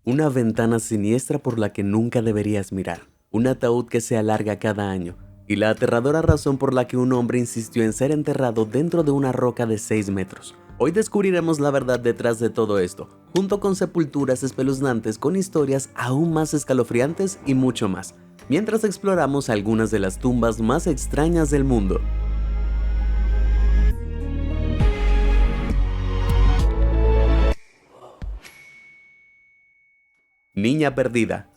Una ventana siniestra por la que nunca deberías mirar, un ataúd que se alarga cada año, y la aterradora razón por la que un hombre insistió en ser enterrado dentro de una roca de 6 metros. Hoy descubriremos la verdad detrás de todo esto, junto con sepulturas espeluznantes con historias aún más escalofriantes y mucho más, mientras exploramos algunas de las tumbas más extrañas del mundo. Niña perdida.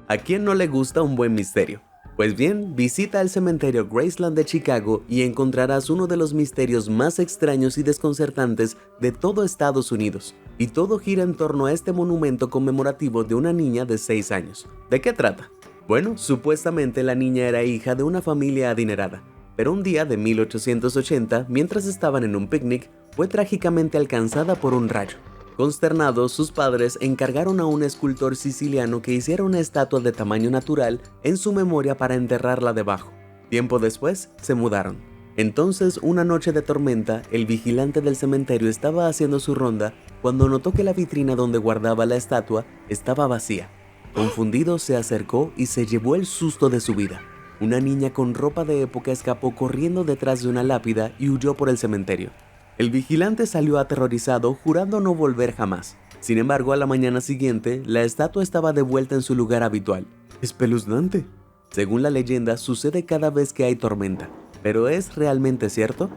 ¿A quién no le gusta un buen misterio? Pues bien, visita el cementerio Graceland de Chicago y encontrarás uno de los misterios más extraños y desconcertantes de todo Estados Unidos. Y todo gira en torno a este monumento conmemorativo de una niña de 6 años. ¿De qué trata? Bueno, supuestamente la niña era hija de una familia adinerada, pero un día de 1880, mientras estaban en un picnic, fue trágicamente alcanzada por un rayo. Consternados, sus padres encargaron a un escultor siciliano que hiciera una estatua de tamaño natural en su memoria para enterrarla debajo. Tiempo después, se mudaron. Entonces, una noche de tormenta, el vigilante del cementerio estaba haciendo su ronda cuando notó que la vitrina donde guardaba la estatua estaba vacía. Confundido, se acercó y se llevó el susto de su vida. Una niña con ropa de época escapó corriendo detrás de una lápida y huyó por el cementerio. El vigilante salió aterrorizado, jurando no volver jamás. Sin embargo, a la mañana siguiente, la estatua estaba de vuelta en su lugar habitual. Espeluznante. Según la leyenda, sucede cada vez que hay tormenta. ¿Pero es realmente cierto?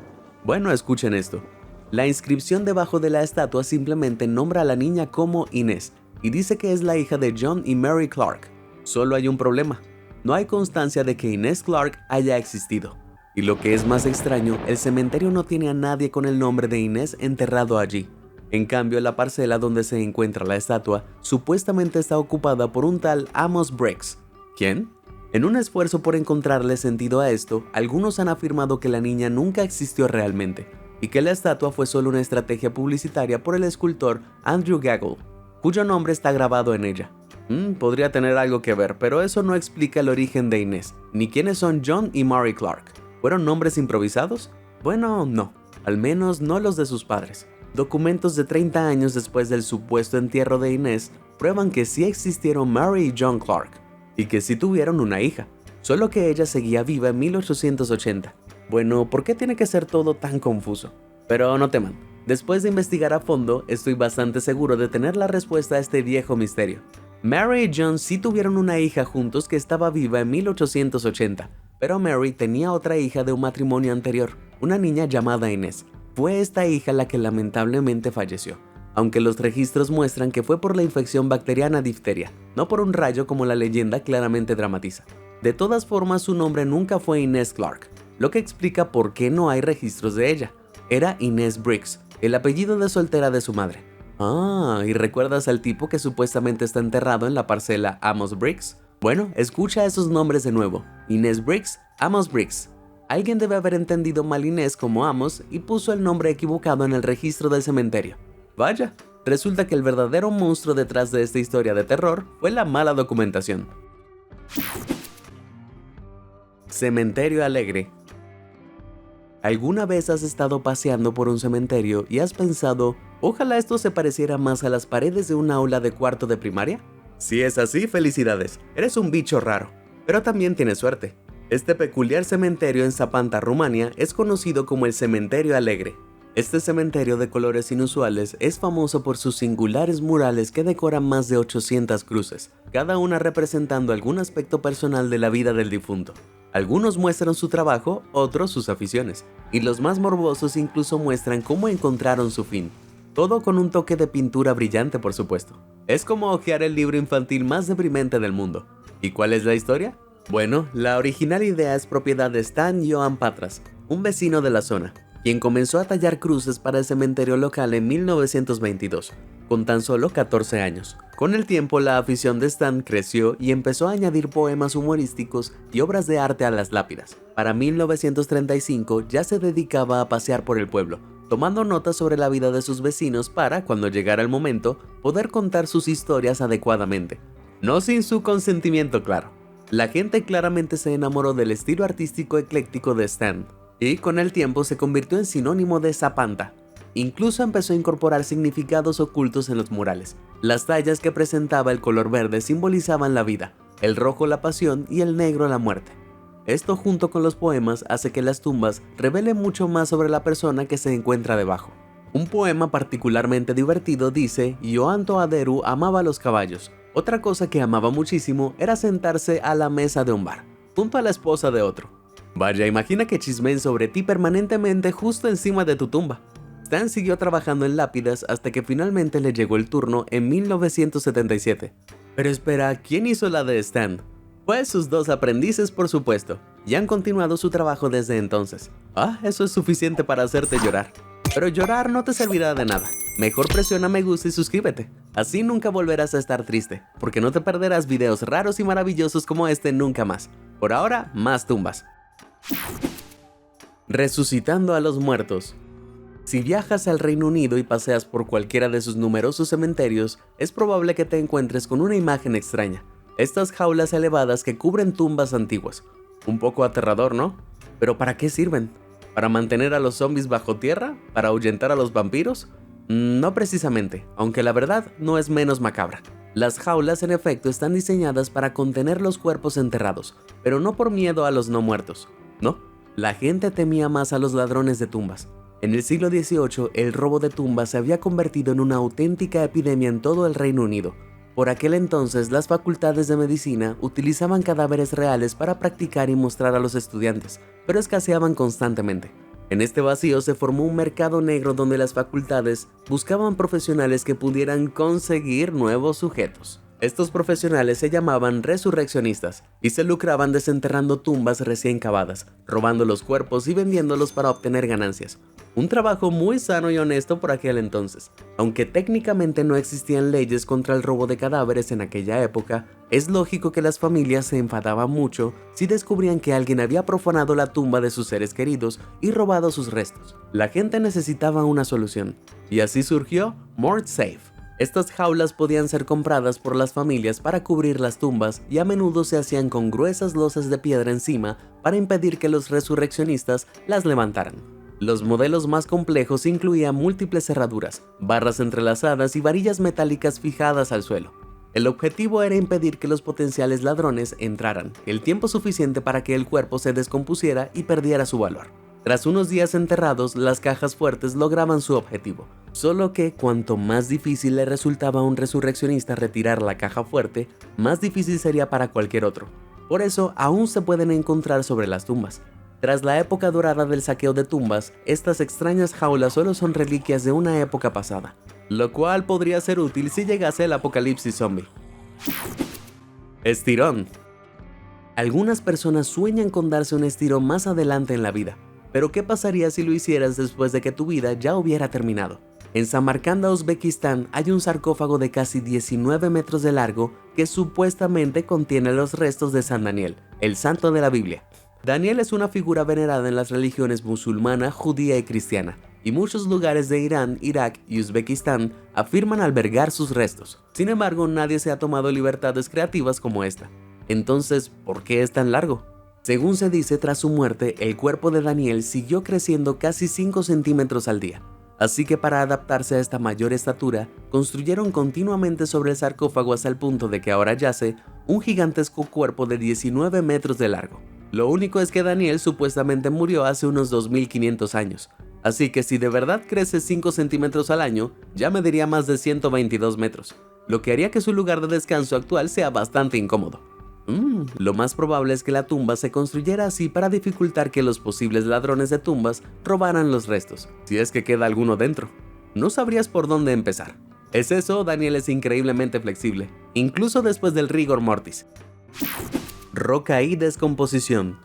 Bueno, escuchen esto. La inscripción debajo de la estatua simplemente nombra a la niña como Inés y dice que es la hija de John y Mary Clark. Solo hay un problema. No hay constancia de que Inés Clark haya existido. Y lo que es más extraño, el cementerio no tiene a nadie con el nombre de Inés enterrado allí. En cambio, la parcela donde se encuentra la estatua supuestamente está ocupada por un tal Amos Briggs. ¿Quién? En un esfuerzo por encontrarle sentido a esto, algunos han afirmado que la niña nunca existió realmente y que la estatua fue solo una estrategia publicitaria por el escultor Andrew Gaggle, cuyo nombre está grabado en ella. Podría tener algo que ver, pero eso no explica el origen de Inés, ni quiénes son John y Mary Clark. ¿Fueron nombres improvisados? Bueno, no, al menos no los de sus padres. Documentos de 30 años después del supuesto entierro de Inés prueban que sí existieron Mary y John Clark, y que sí tuvieron una hija, solo que ella seguía viva en 1880. Bueno, ¿por qué tiene que ser todo tan confuso? Pero no teman, después de investigar a fondo, estoy bastante seguro de tener la respuesta a este viejo misterio. Mary y John sí tuvieron una hija juntos que estaba viva en 1880, pero Mary tenía otra hija de un matrimonio anterior, una niña llamada Inés. Fue esta hija la que lamentablemente falleció, aunque los registros muestran que fue por la infección bacteriana difteria, no por un rayo como la leyenda claramente dramatiza. De todas formas, su nombre nunca fue Inés Clark, lo que explica por qué no hay registros de ella. Era Inés Briggs, el apellido de soltera de su madre. ¿Y recuerdas al tipo que supuestamente está enterrado en la parcela Amos Briggs? Bueno, escucha esos nombres de nuevo. Inés Briggs, Amos Briggs. Alguien debe haber entendido mal Inés como Amos y puso el nombre equivocado en el registro del cementerio. Vaya, resulta que el verdadero monstruo detrás de esta historia de terror fue la mala documentación. Cementerio Alegre. ¿Alguna vez has estado paseando por un cementerio y has pensado, ojalá esto se pareciera más a las paredes de un aula de cuarto de primaria? Si es así, felicidades, eres un bicho raro, pero también tienes suerte. Este peculiar cementerio en Zapanta, Rumania, es conocido como el Cementerio Alegre. Este cementerio de colores inusuales es famoso por sus singulares murales que decoran más de 800 cruces, cada una representando algún aspecto personal de la vida del difunto. Algunos muestran su trabajo, otros sus aficiones, y los más morbosos incluso muestran cómo encontraron su fin. Todo con un toque de pintura brillante, por supuesto. Es como hojear el libro infantil más deprimente del mundo. ¿Y cuál es la historia? Bueno, la original idea es propiedad de Stan Johan Patras, un vecino de la zona, quien comenzó a tallar cruces para el cementerio local en 1922, con tan solo 14 años. Con el tiempo, la afición de Stan creció y empezó a añadir poemas humorísticos y obras de arte a las lápidas. Para 1935 ya se dedicaba a pasear por el pueblo, tomando notas sobre la vida de sus vecinos para, cuando llegara el momento, poder contar sus historias adecuadamente. No sin su consentimiento, claro. La gente claramente se enamoró del estilo artístico ecléctico de Stan, y con el tiempo se convirtió en sinónimo de Zapanta. Incluso empezó a incorporar significados ocultos en los murales. Las tallas que presentaba el color verde simbolizaban la vida, el rojo la pasión y el negro la muerte. Esto junto con los poemas hace que las tumbas revelen mucho más sobre la persona que se encuentra debajo. Un poema particularmente divertido dice: Ioanto Aderu amaba los caballos. Otra cosa que amaba muchísimo era sentarse a la mesa de un bar, junto a la esposa de otro. Vaya, imagina que chismeen sobre ti permanentemente justo encima de tu tumba. Stan siguió trabajando en lápidas hasta que finalmente le llegó el turno en 1977. Pero espera, ¿quién hizo la de Stan? Pues sus dos aprendices, por supuesto, y han continuado su trabajo desde entonces. Eso es suficiente para hacerte llorar. Pero llorar no te servirá de nada. Mejor presiona me gusta y suscríbete. Así nunca volverás a estar triste, porque no te perderás videos raros y maravillosos como este nunca más. Por ahora, más tumbas. Resucitando a los muertos. Si viajas al Reino Unido y paseas por cualquiera de sus numerosos cementerios, es probable que te encuentres con una imagen extraña. Estas jaulas elevadas que cubren tumbas antiguas. Un poco aterrador, ¿no? ¿Pero para qué sirven? ¿Para mantener a los zombies bajo tierra? ¿Para ahuyentar a los vampiros? No precisamente, aunque la verdad no es menos macabra. Las jaulas en efecto están diseñadas para contener los cuerpos enterrados, pero no por miedo a los no muertos. No, la gente temía más a los ladrones de tumbas. En el siglo XVIII, el robo de tumbas se había convertido en una auténtica epidemia en todo el Reino Unido. Por aquel entonces, las facultades de medicina utilizaban cadáveres reales para practicar y mostrar a los estudiantes, pero escaseaban constantemente. En este vacío se formó un mercado negro donde las facultades buscaban profesionales que pudieran conseguir nuevos sujetos. Estos profesionales se llamaban resurreccionistas y se lucraban desenterrando tumbas recién cavadas, robando los cuerpos y vendiéndolos para obtener ganancias. Un trabajo muy sano y honesto por aquel entonces. Aunque técnicamente no existían leyes contra el robo de cadáveres en aquella época, es lógico que las familias se enfadaban mucho si descubrían que alguien había profanado la tumba de sus seres queridos y robado sus restos. La gente necesitaba una solución, y así surgió MortSafe. Estas jaulas podían ser compradas por las familias para cubrir las tumbas y a menudo se hacían con gruesas losas de piedra encima para impedir que los resurreccionistas las levantaran. Los modelos más complejos incluían múltiples cerraduras, barras entrelazadas y varillas metálicas fijadas al suelo. El objetivo era impedir que los potenciales ladrones entraran el tiempo suficiente para que el cuerpo se descompusiera y perdiera su valor. Tras unos días enterrados, las cajas fuertes lograban su objetivo, solo que cuanto más difícil le resultaba a un resurreccionista retirar la caja fuerte, más difícil sería para cualquier otro. Por eso, aún se pueden encontrar sobre las tumbas. Tras la época dorada del saqueo de tumbas, estas extrañas jaulas solo son reliquias de una época pasada, lo cual podría ser útil si llegase el apocalipsis zombie. Estirón. Algunas personas sueñan con darse un estirón más adelante en la vida, pero ¿qué pasaría si lo hicieras después de que tu vida ya hubiera terminado? En Samarcanda, Uzbekistán, hay un sarcófago de casi 19 metros de largo que supuestamente contiene los restos de San Daniel, el santo de la Biblia. Daniel es una figura venerada en las religiones musulmana, judía y cristiana, y muchos lugares de Irán, Irak y Uzbekistán afirman albergar sus restos. Sin embargo, nadie se ha tomado libertades creativas como esta. Entonces, ¿por qué es tan largo? Según se dice, tras su muerte, el cuerpo de Daniel siguió creciendo casi 5 centímetros al día. Así que para adaptarse a esta mayor estatura, construyeron continuamente sobre el sarcófago hasta el punto de que ahora yace un gigantesco cuerpo de 19 metros de largo. Lo único es que Daniel supuestamente murió hace unos 2500 años. Así que si de verdad crece 5 centímetros al año, ya mediría más de 122 metros, lo que haría que su lugar de descanso actual sea bastante incómodo. Lo más probable es que la tumba se construyera así para dificultar que los posibles ladrones de tumbas robaran los restos, si es que queda alguno dentro. No sabrías por dónde empezar. ¿Es eso? Daniel es increíblemente flexible, incluso después del rigor mortis. Roca y descomposición.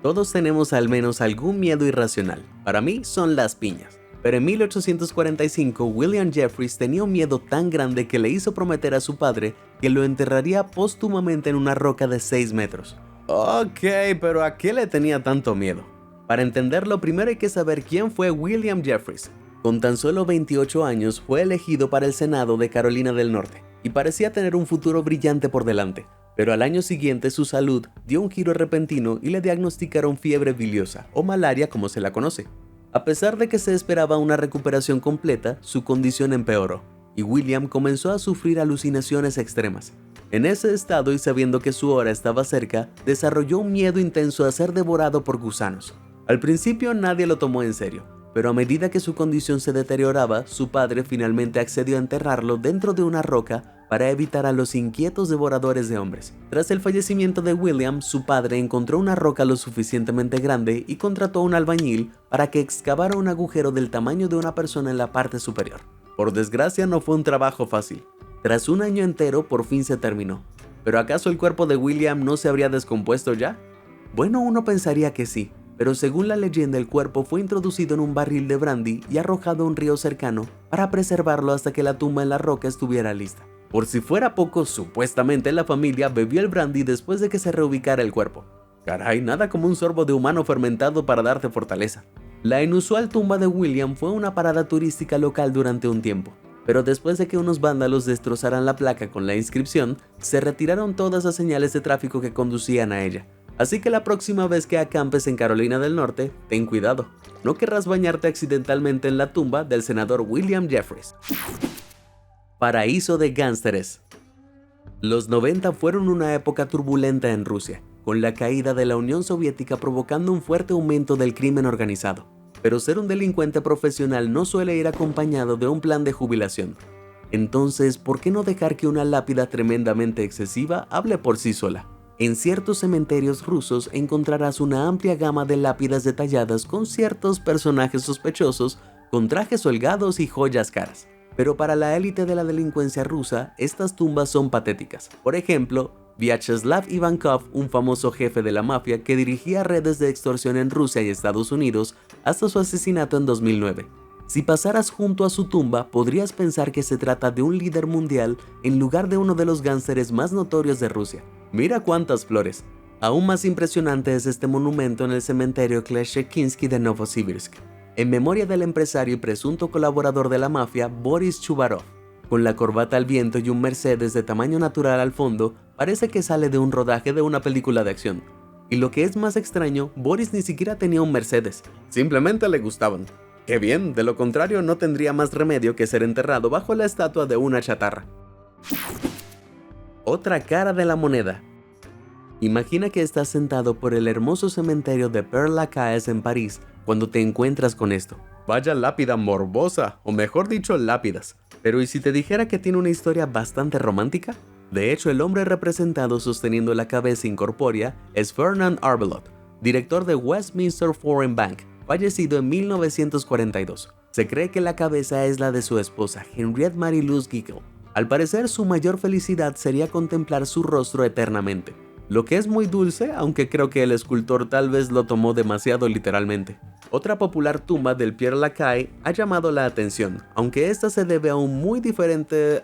Todos tenemos al menos algún miedo irracional. Para mí son las piñas. Pero en 1845, William Jeffreys tenía un miedo tan grande que le hizo prometer a su padre que lo enterraría póstumamente en una roca de 6 metros. Ok, pero ¿a qué le tenía tanto miedo? Para entenderlo, primero hay que saber quién fue William Jeffreys. Con tan solo 28 años, fue elegido para el Senado de Carolina del Norte y parecía tener un futuro brillante por delante. Pero al año siguiente su salud dio un giro repentino y le diagnosticaron fiebre biliosa, o malaria como se la conoce. A pesar de que se esperaba una recuperación completa, su condición empeoró, y William comenzó a sufrir alucinaciones extremas. En ese estado y sabiendo que su hora estaba cerca, desarrolló un miedo intenso a ser devorado por gusanos. Al principio nadie lo tomó en serio, pero a medida que su condición se deterioraba, su padre finalmente accedió a enterrarlo dentro de una roca para evitar a los inquietos devoradores de hombres. Tras el fallecimiento de William, su padre encontró una roca lo suficientemente grande y contrató a un albañil para que excavara un agujero del tamaño de una persona en la parte superior. Por desgracia, no fue un trabajo fácil. Tras un año entero, por fin se terminó. ¿Pero acaso el cuerpo de William no se habría descompuesto ya? Bueno, uno pensaría que sí, pero según la leyenda el cuerpo fue introducido en un barril de brandy y arrojado a un río cercano para preservarlo hasta que la tumba en la roca estuviera lista. Por si fuera poco, supuestamente la familia bebió el brandy después de que se reubicara el cuerpo. Caray, nada como un sorbo de humano fermentado para darte fortaleza. La inusual tumba de William fue una parada turística local durante un tiempo, pero después de que unos vándalos destrozaran la placa con la inscripción, se retiraron todas las señales de tráfico que conducían a ella. Así que la próxima vez que acampes en Carolina del Norte, ten cuidado. No querrás bañarte accidentalmente en la tumba del senador William Jeffries. Paraíso de gángsteres. Los 90 fueron una época turbulenta en Rusia, con la caída de la Unión Soviética provocando un fuerte aumento del crimen organizado. Pero ser un delincuente profesional no suele ir acompañado de un plan de jubilación. Entonces, ¿por qué no dejar que una lápida tremendamente excesiva hable por sí sola? En ciertos cementerios rusos encontrarás una amplia gama de lápidas detalladas con ciertos personajes sospechosos, con trajes holgados y joyas caras. Pero para la élite de la delincuencia rusa, estas tumbas son patéticas. Por ejemplo, Vyacheslav Ivankov, un famoso jefe de la mafia que dirigía redes de extorsión en Rusia y Estados Unidos hasta su asesinato en 2009. Si pasaras junto a su tumba, podrías pensar que se trata de un líder mundial en lugar de uno de los gánsteres más notorios de Rusia. Mira cuántas flores. Aún más impresionante es este monumento en el cementerio Kleshchekinsky de Novosibirsk, en memoria del empresario y presunto colaborador de la mafia Boris Chubarov. Con la corbata al viento y un Mercedes de tamaño natural al fondo, parece que sale de un rodaje de una película de acción. Y lo que es más extraño, Boris ni siquiera tenía un Mercedes, simplemente le gustaban. ¡Qué bien! De lo contrario no tendría más remedio que ser enterrado bajo la estatua de una chatarra. Otra cara de la moneda. Imagina que estás sentado por el hermoso cementerio de Père-Lachaise en París cuando te encuentras con esto. Vaya lápida morbosa, o mejor dicho, lápidas. Pero ¿y si te dijera que tiene una historia bastante romántica? De hecho, el hombre representado sosteniendo la cabeza incorpórea es Fernand Arbelot, director de Westminster Foreign Bank, fallecido en 1942. Se cree que la cabeza es la de su esposa, Henriette Marie-Louise Gickel. Al parecer, su mayor felicidad sería contemplar su rostro eternamente, lo que es muy dulce, aunque creo que el escultor tal vez lo tomó demasiado literalmente. Otra popular tumba del Père-Lachaise ha llamado la atención, aunque esta se debe a un muy diferente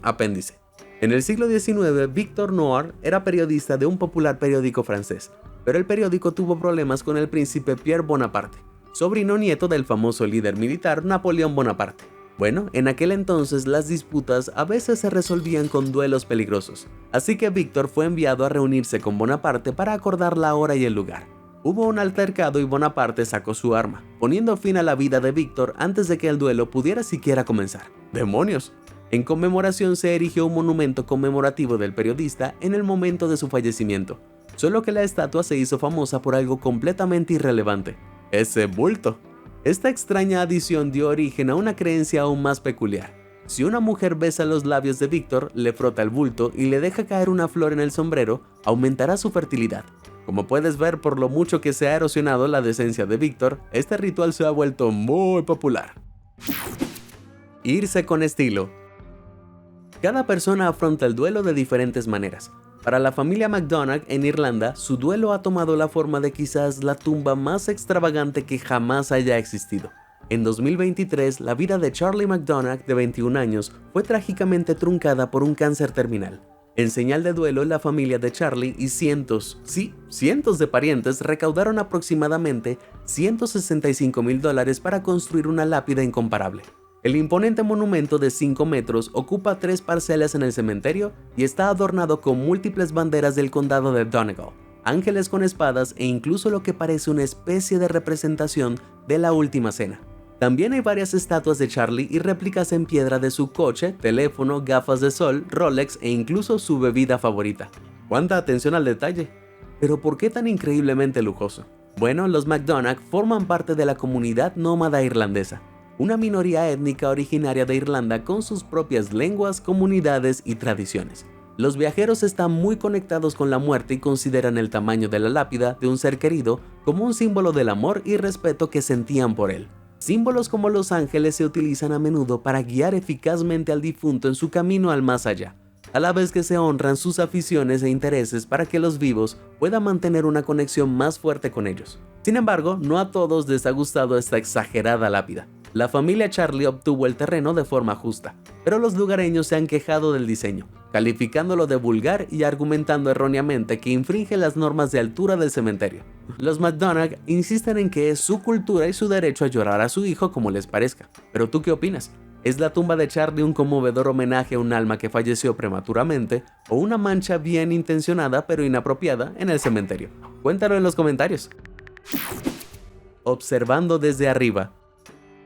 apéndice. En el siglo XIX, Victor Noir era periodista de un popular periódico francés, pero el periódico tuvo problemas con el príncipe Pierre Bonaparte, sobrino nieto del famoso líder militar Napoleón Bonaparte. Bueno, en aquel entonces las disputas a veces se resolvían con duelos peligrosos, así que Víctor fue enviado a reunirse con Bonaparte para acordar la hora y el lugar. Hubo un altercado y Bonaparte sacó su arma, poniendo fin a la vida de Víctor antes de que el duelo pudiera siquiera comenzar. ¡Demonios! En conmemoración se erigió un monumento conmemorativo del periodista en el momento de su fallecimiento, solo que la estatua se hizo famosa por algo completamente irrelevante: ese bulto. Esta extraña adición dio origen a una creencia aún más peculiar. Si una mujer besa los labios de Víctor, le frota el bulto y le deja caer una flor en el sombrero, aumentará su fertilidad. Como puedes ver por lo mucho que se ha erosionado la decencia de Víctor, este ritual se ha vuelto muy popular. Irse con estilo. Cada persona afronta el duelo de diferentes maneras. Para la familia McDonagh en Irlanda, su duelo ha tomado la forma de quizás la tumba más extravagante que jamás haya existido. En 2023, la vida de Charlie McDonagh, de 21 años, fue trágicamente truncada por un cáncer terminal. En señal de duelo, la familia de Charlie y cientos de parientes recaudaron aproximadamente $165,000 para construir una lápida incomparable. El imponente monumento de 5 metros ocupa 3 parcelas en el cementerio y está adornado con múltiples banderas del condado de Donegal, ángeles con espadas e incluso lo que parece una especie de representación de la Última Cena. También hay varias estatuas de Charlie y réplicas en piedra de su coche, teléfono, gafas de sol, Rolex e incluso su bebida favorita. ¡Cuánta atención al detalle! Pero ¿por qué tan increíblemente lujoso? Bueno, los McDonagh forman parte de la comunidad nómada irlandesa, una minoría étnica originaria de Irlanda con sus propias lenguas, comunidades y tradiciones. Los viajeros están muy conectados con la muerte y consideran el tamaño de la lápida de un ser querido como un símbolo del amor y respeto que sentían por él. Símbolos como los ángeles se utilizan a menudo para guiar eficazmente al difunto en su camino al más allá, a la vez que se honran sus aficiones e intereses para que los vivos puedan mantener una conexión más fuerte con ellos. Sin embargo, no a todos les ha gustado esta exagerada lápida. La familia Charlie obtuvo el terreno de forma justa, pero los lugareños se han quejado del diseño, calificándolo de vulgar y argumentando erróneamente que infringe las normas de altura del cementerio. Los McDonagh insisten en que es su cultura y su derecho a llorar a su hijo como les parezca. ¿Pero tú qué opinas? ¿Es la tumba de Charlie un conmovedor homenaje a un alma que falleció prematuramente o una mancha bien intencionada pero inapropiada en el cementerio? Cuéntalo en los comentarios. Observando desde arriba.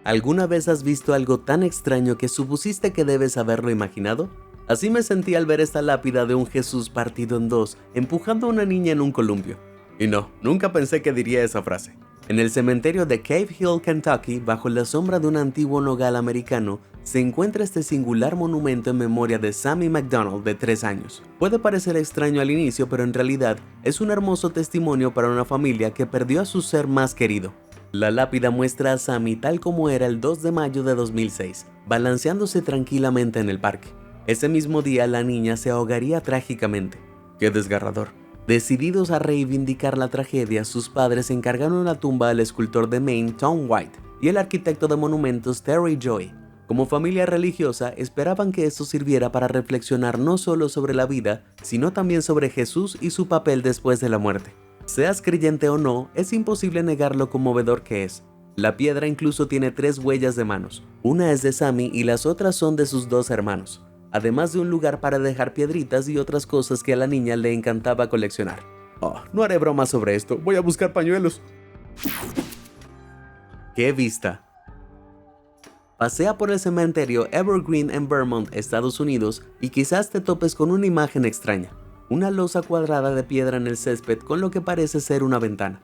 ¿Alguna vez has visto algo tan extraño que supusiste que debes haberlo imaginado? Así me sentí al ver esta lápida de un Jesús partido en dos, empujando a una niña en un columpio. Y no, nunca pensé que diría esa frase. En el cementerio de Cave Hill, Kentucky, bajo la sombra de un antiguo nogal americano, se encuentra este singular monumento en memoria de Sammy McDonald, de 3 años. Puede parecer extraño al inicio, pero en realidad es un hermoso testimonio para una familia que perdió a su ser más querido. La lápida muestra a Sammy tal como era el 2 de mayo de 2006, balanceándose tranquilamente en el parque. Ese mismo día la niña se ahogaría trágicamente. ¡Qué desgarrador! Decididos a reivindicar la tragedia, sus padres encargaron la tumba al escultor de Maine Tom White y el arquitecto de monumentos Terry Joy. Como familia religiosa, esperaban que esto sirviera para reflexionar no solo sobre la vida, sino también sobre Jesús y su papel después de la muerte. Seas creyente o no, es imposible negar lo conmovedor que es. La piedra incluso tiene 3 huellas de manos. Una es de Sammy y las otras son de sus 2 hermanos. Además de un lugar para dejar piedritas y otras cosas que a la niña le encantaba coleccionar. Oh, no haré bromas sobre esto, voy a buscar pañuelos. ¡Qué vista! Pasea por el cementerio Evergreen en Vermont, Estados Unidos, y quizás te topes con una imagen extraña. Una losa cuadrada de piedra en el césped con lo que parece ser una ventana.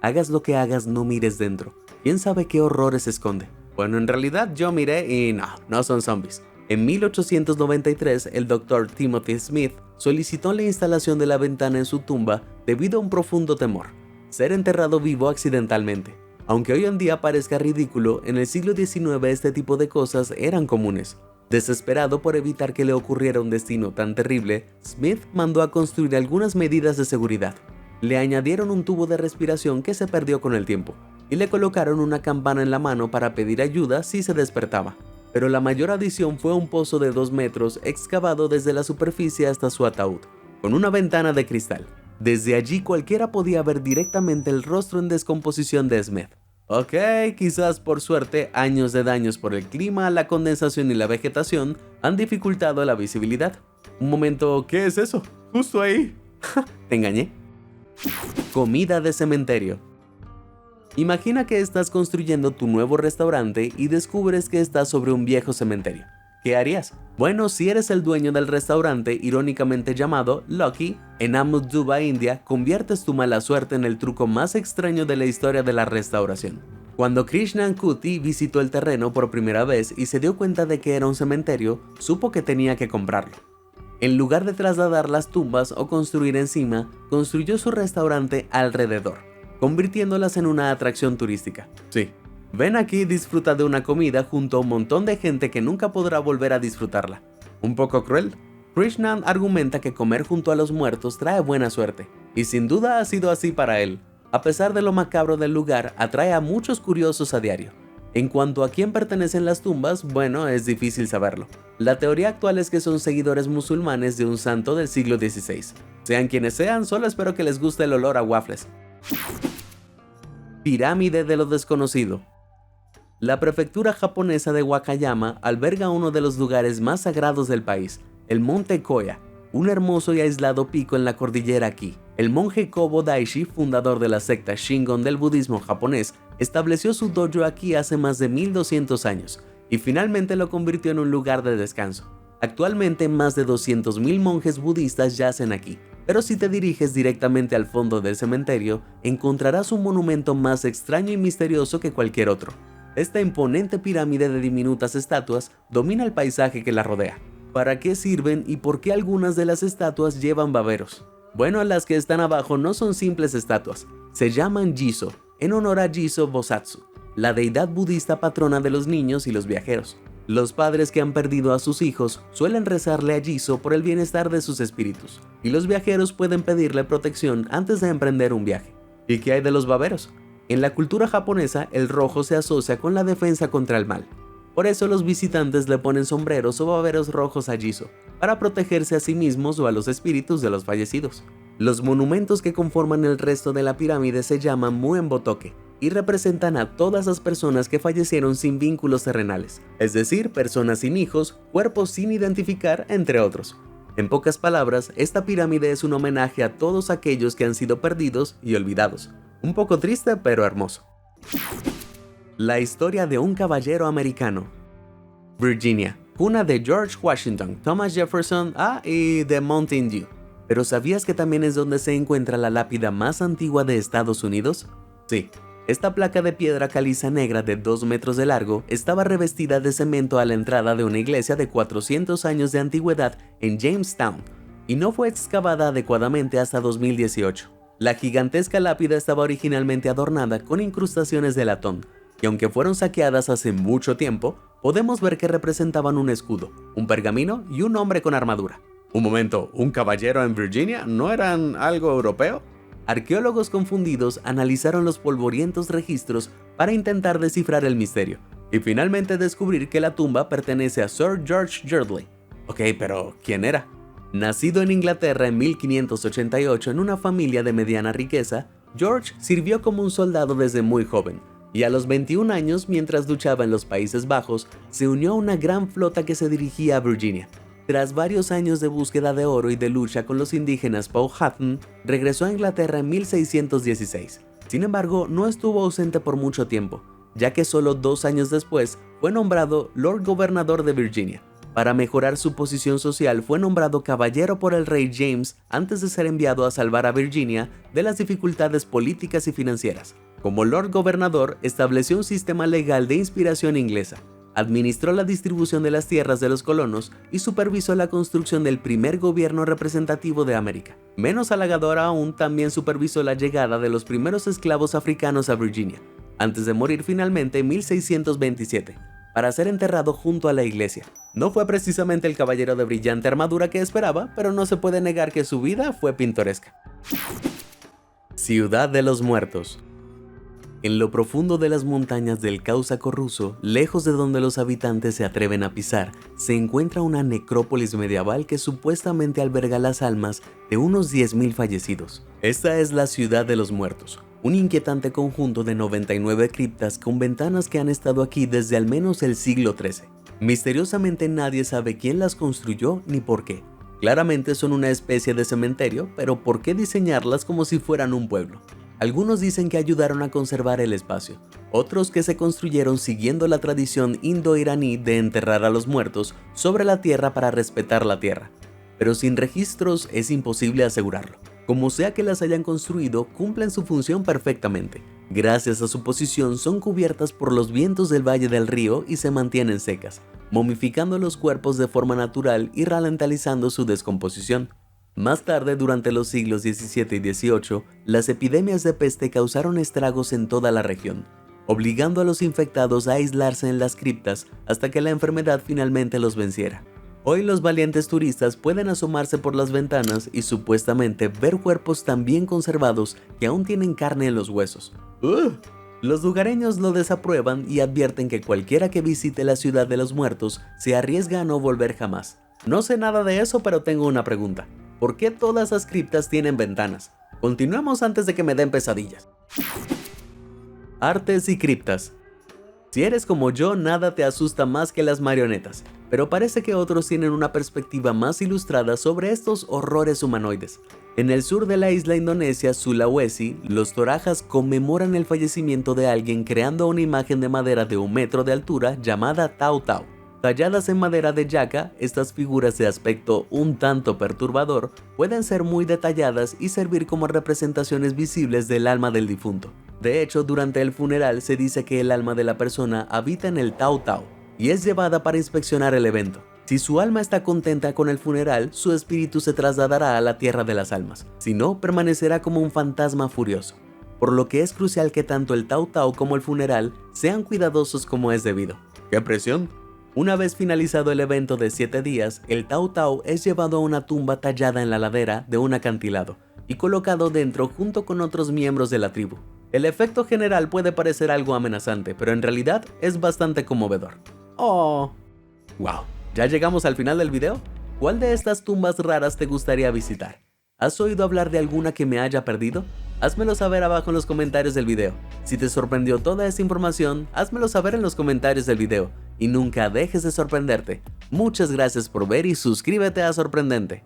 Hagas lo que hagas, no mires dentro. ¿Quién sabe qué horrores esconde? Bueno, en realidad yo miré y no son zombies. En 1893, el Dr. Timothy Smith solicitó la instalación de la ventana en su tumba debido a un profundo temor: ser enterrado vivo accidentalmente. Aunque hoy en día parezca ridículo, en el siglo XIX este tipo de cosas eran comunes. Desesperado por evitar que le ocurriera un destino tan terrible, Smith mandó a construir algunas medidas de seguridad. Le añadieron un tubo de respiración que se perdió con el tiempo, y le colocaron una campana en la mano para pedir ayuda si se despertaba. Pero la mayor adición fue un pozo de 2 metros excavado desde la superficie hasta su ataúd, con una ventana de cristal. Desde allí cualquiera podía ver directamente el rostro en descomposición de Smith. Ok, quizás por suerte, años de daños por el clima, la condensación y la vegetación han dificultado la visibilidad. Un momento, ¿qué es eso? Justo ahí. Te engañé. Comida de cementerio. Imagina que estás construyendo tu nuevo restaurante y descubres que estás sobre un viejo cementerio. ¿Qué harías? Bueno, si eres el dueño del restaurante, irónicamente llamado Lucky, en Ahmedabad, India, conviertes tu mala suerte en el truco más extraño de la historia de la restauración. Cuando Krishnan Kuti visitó el terreno por primera vez y se dio cuenta de que era un cementerio, supo que tenía que comprarlo. En lugar de trasladar las tumbas o construir encima, construyó su restaurante alrededor, convirtiéndolas en una atracción turística. Sí, ven aquí y disfruta de una comida junto a un montón de gente que nunca podrá volver a disfrutarla. ¿Un poco cruel? Krishnan argumenta que comer junto a los muertos trae buena suerte, y sin duda ha sido así para él. A pesar de lo macabro del lugar, atrae a muchos curiosos a diario. En cuanto a quién pertenecen las tumbas, bueno, es difícil saberlo. La teoría actual es que son seguidores musulmanes de un santo del siglo XVI. Sean quienes sean, solo espero que les guste el olor a waffles. Pirámide de lo desconocido. La prefectura japonesa de Wakayama alberga uno de los lugares más sagrados del país, el Monte Koya, un hermoso y aislado pico en la cordillera Ki, El monje Kobo Daishi, fundador de la secta Shingon del budismo japonés, estableció su dojo aquí hace más de 1200 años y finalmente lo convirtió en un lugar de descanso. Actualmente más de 200.000 monjes budistas yacen aquí, pero si te diriges directamente al fondo del cementerio, encontrarás un monumento más extraño y misterioso que cualquier otro. Esta imponente pirámide de diminutas estatuas domina el paisaje que la rodea. ¿Para qué sirven y por qué algunas de las estatuas llevan baberos? Bueno, las que están abajo no son simples estatuas, se llaman Jizo, en honor a Jizo Bosatsu, la deidad budista patrona de los niños y los viajeros. Los padres que han perdido a sus hijos suelen rezarle a Jizo por el bienestar de sus espíritus, y los viajeros pueden pedirle protección antes de emprender un viaje. ¿Y qué hay de los baberos? En la cultura japonesa, el rojo se asocia con la defensa contra el mal. Por eso los visitantes le ponen sombreros o baberos rojos a Jizo, para protegerse a sí mismos o a los espíritus de los fallecidos. Los monumentos que conforman el resto de la pirámide se llaman Muen Botoke y representan a todas las personas que fallecieron sin vínculos terrenales, es decir, personas sin hijos, cuerpos sin identificar, entre otros. En pocas palabras, esta pirámide es un homenaje a todos aquellos que han sido perdidos y olvidados. Un poco triste, pero hermoso. La historia de un caballero americano. Virginia, cuna de George Washington, Thomas Jefferson y de Mountain Dew. ¿Pero sabías que también es donde se encuentra la lápida más antigua de Estados Unidos? Sí, esta placa de piedra caliza negra de 2 metros de largo estaba revestida de cemento a la entrada de una iglesia de 400 años de antigüedad en Jamestown y no fue excavada adecuadamente hasta 2018. La gigantesca lápida estaba originalmente adornada con incrustaciones de latón, y aunque fueron saqueadas hace mucho tiempo, podemos ver que representaban un escudo, un pergamino y un hombre con armadura. Un momento, ¿un caballero en Virginia? ¿No eran algo europeo? Arqueólogos confundidos analizaron los polvorientos registros para intentar descifrar el misterio, y finalmente descubrir que la tumba pertenece a Sir George Yeardley. Ok, pero ¿quién era? Nacido en Inglaterra en 1588 en una familia de mediana riqueza, George sirvió como un soldado desde muy joven, y a los 21 años, mientras luchaba en los Países Bajos, se unió a una gran flota que se dirigía a Virginia. Tras varios años de búsqueda de oro y de lucha con los indígenas Powhatan, regresó a Inglaterra en 1616. Sin embargo, no estuvo ausente por mucho tiempo, ya que solo 2 años después fue nombrado Lord Gobernador de Virginia. Para mejorar su posición social, fue nombrado caballero por el rey James antes de ser enviado a salvar a Virginia de las dificultades políticas y financieras. Como Lord Gobernador, estableció un sistema legal de inspiración inglesa, administró la distribución de las tierras de los colonos y supervisó la construcción del primer gobierno representativo de América. Menos halagador aún, también supervisó la llegada de los primeros esclavos africanos a Virginia, antes de morir finalmente en 1627. Para ser enterrado junto a la iglesia. No fue precisamente el caballero de brillante armadura que esperaba, pero no se puede negar que su vida fue pintoresca. Ciudad de los Muertos. En lo profundo de las montañas del Cáucaso ruso, lejos de donde los habitantes se atreven a pisar, se encuentra una necrópolis medieval que supuestamente alberga las almas de unos 10.000 fallecidos. Esta es la Ciudad de los Muertos, un inquietante conjunto de 99 criptas con ventanas que han estado aquí desde al menos el siglo XIII. Misteriosamente nadie sabe quién las construyó ni por qué. Claramente son una especie de cementerio, pero ¿por qué diseñarlas como si fueran un pueblo? Algunos dicen que ayudaron a conservar el espacio, otros que se construyeron siguiendo la tradición indo-iraní de enterrar a los muertos sobre la tierra para respetar la tierra. Pero sin registros es imposible asegurarlo. Como sea que las hayan construido, cumplen su función perfectamente. Gracias a su posición son cubiertas por los vientos del valle del río y se mantienen secas, momificando los cuerpos de forma natural y ralentizando su descomposición. Más tarde, durante los siglos XVII y XVIII, las epidemias de peste causaron estragos en toda la región, obligando a los infectados a aislarse en las criptas hasta que la enfermedad finalmente los venciera. Hoy los valientes turistas pueden asomarse por las ventanas y supuestamente ver cuerpos tan bien conservados que aún tienen carne en los huesos. Los lugareños lo desaprueban y advierten que cualquiera que visite la Ciudad de los Muertos se arriesga a no volver jamás. No sé nada de eso, pero tengo una pregunta. ¿Por qué todas las criptas tienen ventanas? Continuemos antes de que me den pesadillas. Artes y criptas. Si eres como yo, nada te asusta más que las marionetas, pero parece que otros tienen una perspectiva más ilustrada sobre estos horrores humanoides. En el sur de la isla indonesia Sulawesi, los torajas conmemoran el fallecimiento de alguien creando una imagen de madera de 1 metro de altura llamada Tau Tau. Talladas en madera de yaca, estas figuras de aspecto un tanto perturbador pueden ser muy detalladas y servir como representaciones visibles del alma del difunto. De hecho, durante el funeral se dice que el alma de la persona habita en el Tau Tau y es llevada para inspeccionar el evento. Si su alma está contenta con el funeral, su espíritu se trasladará a la tierra de las almas. Si no, permanecerá como un fantasma furioso. Por lo que es crucial que tanto el Tau Tau como el funeral sean cuidadosos como es debido. ¡Qué presión! Una vez finalizado el evento de 7 días, el Tau Tau es llevado a una tumba tallada en la ladera de un acantilado y colocado dentro junto con otros miembros de la tribu. El efecto general puede parecer algo amenazante, pero en realidad es bastante conmovedor. ¡Oh! ¡Wow! ¿Ya llegamos al final del video? ¿Cuál de estas tumbas raras te gustaría visitar? ¿Has oído hablar de alguna que me haya perdido? Házmelo saber abajo en los comentarios del video. Si te sorprendió toda esta información, házmelo saber en los comentarios del video. Y nunca dejes de sorprenderte. Muchas gracias por ver y suscríbete a Sorprendente.